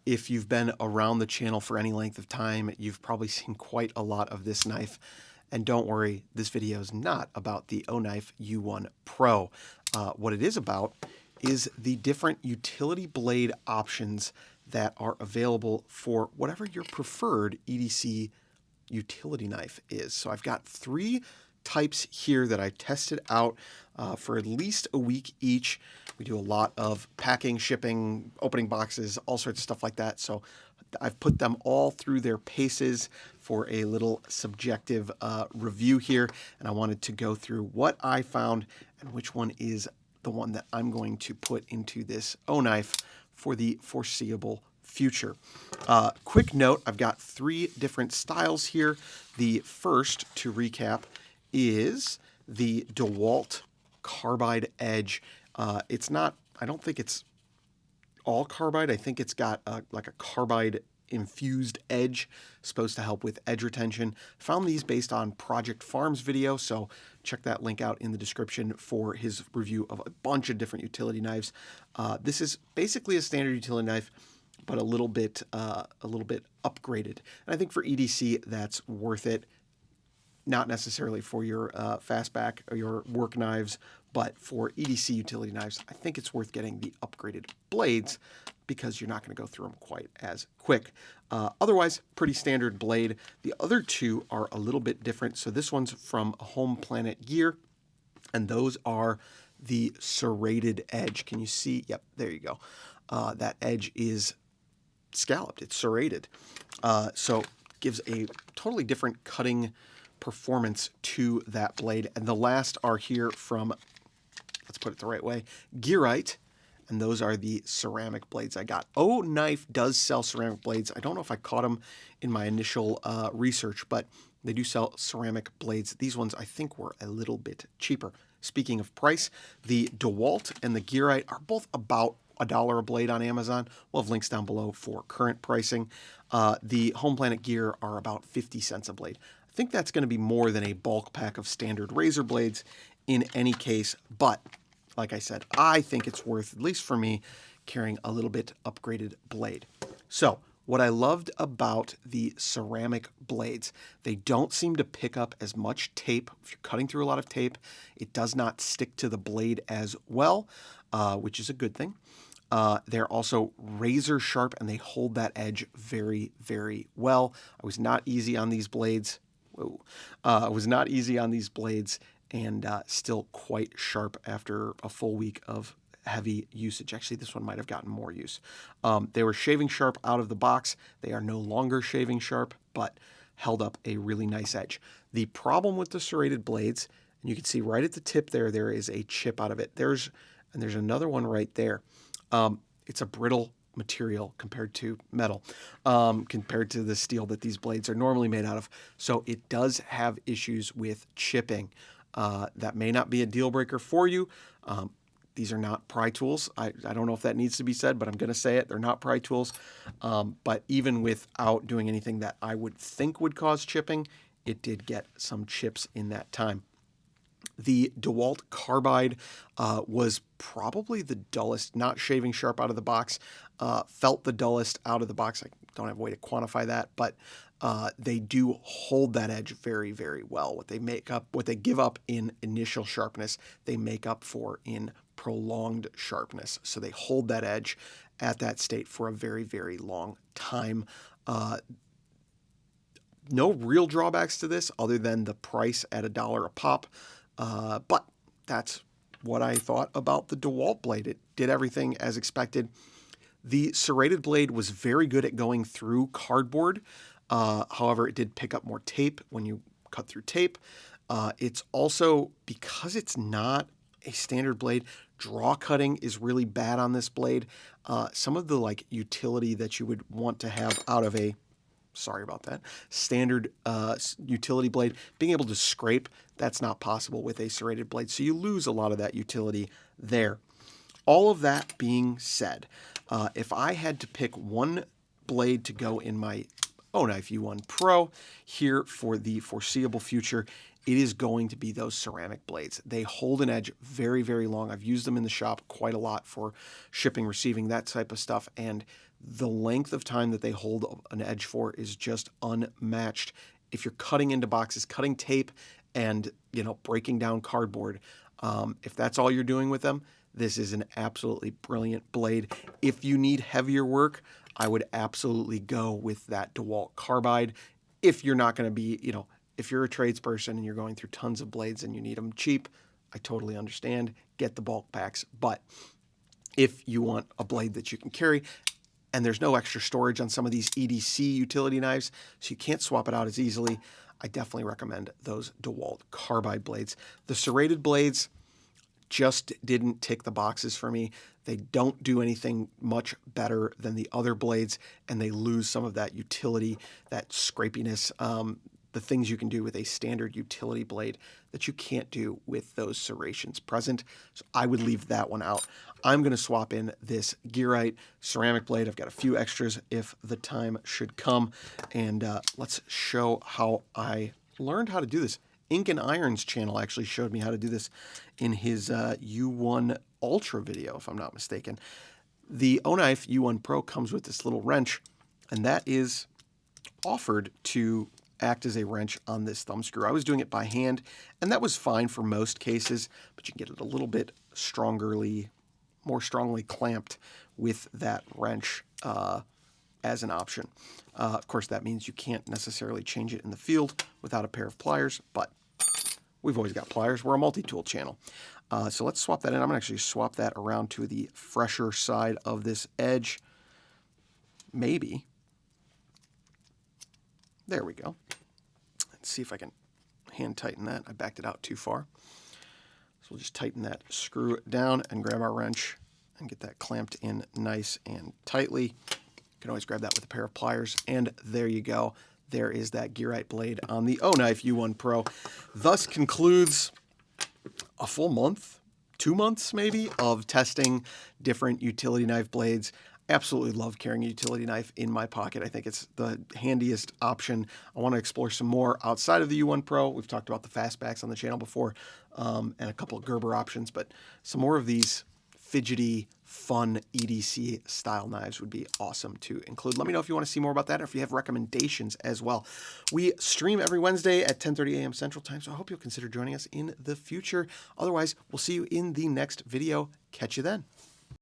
If you've been around the channel for any length of time, you've probably seen quite a lot of this knife. And don't worry, this video is not about the O-Knife U1 Pro. What it is about is the different utility blade options that are available for whatever your preferred EDC utility knife is. So I've got 3 types here that I tested out for at least a week each. We do a lot of packing, shipping, opening boxes, all sorts of stuff like that. So I've put them all through their paces for a little subjective review here. And I wanted to go through what I found and which one is the one that I'm going to put into this O-Knife for the foreseeable future. Quick note, I've got 3 different styles here. The first, to recap, is the DeWalt Carbide-edge. It's not, I don't think it's all carbide. I think it's got like a carbide infused edge, supposed to help with edge retention. Found these based on Project Farm's video, so check that link out in the description for his review of a bunch of different utility knives. This is basically a standard utility knife, but a little bit upgraded. And I think for EDC, that's worth it. Not necessarily for your fastback or your work knives, but for EDC utility knives, I think it's worth getting the upgraded blades because you're not going to go through them quite as quick. Otherwise, pretty standard blade. The other 2 are a little bit different. So this one's from Home Planet Gear, and those are the serrated edge. Can you see? Yep, there you go. That edge is scalloped. It's serrated. So gives a totally different cutting performance to that blade. And the last are here from, let's put it the right way, Gearite, and those are the ceramic blades I got. O-Knife does sell ceramic blades. I don't know if I caught them in my initial research, but they do sell ceramic blades. These ones I think were a little bit cheaper. Speaking of price, the DeWalt and the Gearite are both about $1 a blade on Amazon. We'll have links down below for current pricing. The Home Planet Gear are about 50 cents a blade. I think that's going to be more than a bulk pack of standard razor blades in any case, but like I said, I think it's worth, at least for me, carrying a little bit upgraded blade. So what I loved about the ceramic blades, they don't seem to pick up as much tape. If you're cutting through a lot of tape, it does not stick to the blade as well, which is a good thing. They're also razor sharp and they hold that edge very, very well. I was not easy on these blades. I was not easy on these blades and still quite sharp after a full week of heavy usage. Actually, this one might have gotten more use. They were shaving sharp out of the box. They are no longer shaving sharp, but held up a really nice edge. The problem with the serrated blades, and you can see right at the tip there, there is a chip out of it. There's another one right there. It's a brittle material compared to metal, compared to the steel that these blades are normally made out of. So it does have issues with chipping. That may not be a deal breaker for you. These are not pry tools. I don't know if that needs to be said, but I'm going to say it. They're not pry tools. But even without doing anything that I would think would cause chipping, it did get some chips in that time. The DeWalt Carbide was probably the dullest, not shaving sharp out of the box, felt the dullest out of the box. I don't have a way to quantify that, but they do hold that edge very, very well. What they give up in initial sharpness, they make up for in prolonged sharpness. So they hold that edge at that state for a very, very long time. No real drawbacks to this other than the price at $1 a pop. But that's what I thought about the DeWalt blade. It did everything as expected. The serrated blade was very good at going through cardboard. However, it did pick up more tape when you cut through tape. It's also, because it's not a standard blade, draw cutting is really bad on this blade. Some of the utility that you would want to have out of a, sorry about that, standard utility blade, being able to scrape, that's not possible with a serrated blade. So you lose a lot of that utility there. All of that being said, if I had to pick one blade to go in my O-Knife U1 Pro here for the foreseeable future, it is going to be those ceramic blades. They hold an edge very, very long. I've used them in the shop quite a lot for shipping, receiving, that type of stuff, and The length of time that they hold an edge for is just unmatched. If you're cutting into boxes, cutting tape, and breaking down cardboard, if that's all you're doing with them, this is an absolutely brilliant blade. If you need heavier work, I would absolutely go with that DeWalt Carbide. If you're not going to be, if you're a tradesperson and you're going through tons of blades and you need them cheap, I totally understand. Get the bulk packs. But if you want a blade that you can carry, and there's no extra storage on some of these EDC utility knives, so you can't swap it out as easily, I definitely recommend those DeWalt Carbide blades. The serrated blades just didn't tick the boxes for me. They don't do anything much better than the other blades, and they lose some of that utility, that scrapiness, the things you can do with a standard utility blade that you can't do with those serrations present. So I would leave that one out. I'm going to swap in this Gearite ceramic blade. I've got a few extras if the time should come. And let's show how I learned how to do this. Ink and Iron's channel actually showed me how to do this in his U1 Ultra video, if I'm not mistaken. The O-Knife U1 Pro comes with this little wrench, and that is offered to act as a wrench on this thumb screw. I was doing it by hand, and that was fine for most cases, but you can get it a little bit more strongly clamped with that wrench as an option. Of course, that means you can't necessarily change it in the field without a pair of pliers, but we've always got pliers. We're a multi-tool channel. So let's swap that in. I'm going to actually swap that around to the fresher side of this edge. Maybe. There we go. Let's see if I can hand tighten that. I backed it out too far. So we'll just tighten that screw down and grab our wrench and get that clamped in nice and tightly. You can always grab that with a pair of pliers, and there you go. There is that Gearite blade on the O-Knife U1 Pro. Thus concludes a full month, 2 months maybe, of testing different utility knife blades. Absolutely love carrying a utility knife in my pocket. I think it's the handiest option. I want to explore some more outside of the U1 Pro. We've talked about the fastbacks on the channel before, and a couple of Gerber options, but some more of these fidgety, fun EDC style knives would be awesome to include. Let me know if you want to see more about that, or if you have recommendations as well. We stream every Wednesday at 10:30 a.m. Central Time, so I hope you'll consider joining us in the future. Otherwise, we'll see you in the next video. Catch you then.